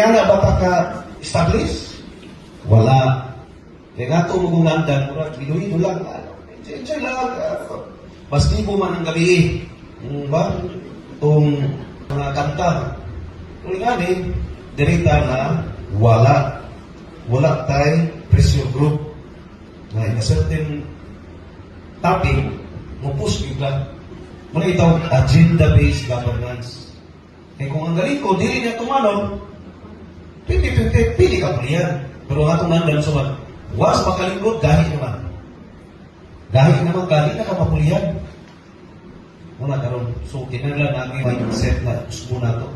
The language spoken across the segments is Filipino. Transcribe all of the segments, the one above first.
Ingana ba ta ka-establish? Wala. Kaya nga ito magungandan, murag, binuhin lang. Enjoy lang. Basti ko man ang gabi. Ba? Itong mga kanta. Kung nga dirita na wala. Wala tayo pressure group na in a certain topic, mupus bigla. Muna itaw, agenda-based governance. Eh kung ang galing ko, dili niya tumalon, pili ka pa yan. Pero nga itong nandan sa man, was makalingkod, dahil naman. Dahil naman, dahil na kamapulihan. Muna karon, so kinanglan namin mindset na gusto na ito.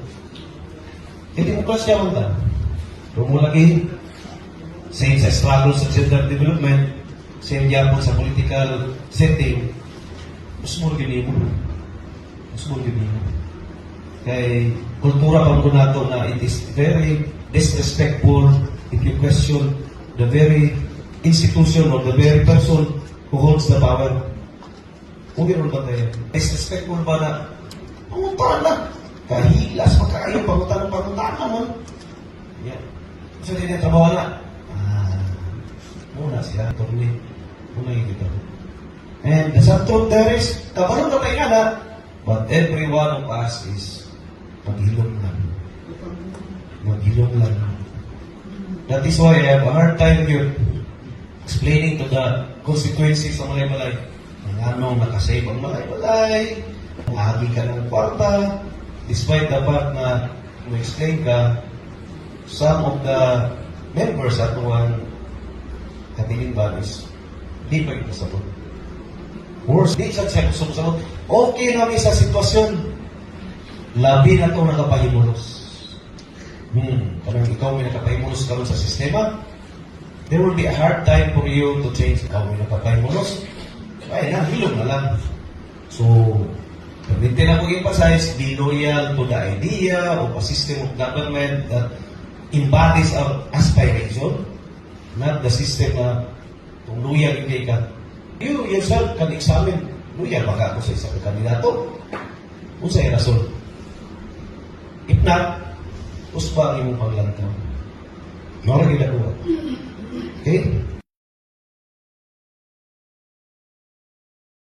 Eh, demokrasya man ta. Pero mo lagi, same sa struggle sa gender development, same yapon sa political setting, mas mo gini mo. Mas mo gini mo. Kay kultura pang nato na it is very disrespectful if you question the very institution or the very person who holds the power. Kung gano'n ba tayo? Disrespectful ba na panguntahan na? Kahilas, magkakayo, panguntahan naman. Yeah. So, hindi na trabaho na. Muna siya, turni. Muna yung dito. And the subtotal there is, kabaron na tayo na, but every one of us is maghilong lang. Maghilong lang. That is why I have a hard time here explaining to the constituencies ng Malay-Malay. Anong nakasave ang Malay-Malay, mahagi ka ng kwarta, despite the fact na explain ka, some of the members at one katiling balis, di pa ito sabot. Worse, di siya sabot. Okay na sa sitwasyon, labi na ito nakapahimulos. Parang ikaw may nakapahimulos ka sa sistema, there will be a hard time for you to change. Ikaw may nakapahimulos, ay, nahilong na lang. So, permit na mag-emphasize, be loyal to the idea of a system of government that embodies our aspiration, not the system na kung loyal hindi ka. You yourself can examine, loyal ba ka ako sa isang kandidato? Kung sa'yo rason. If not, uspa ang imong paglantaw. Marag ginagawa. Okay?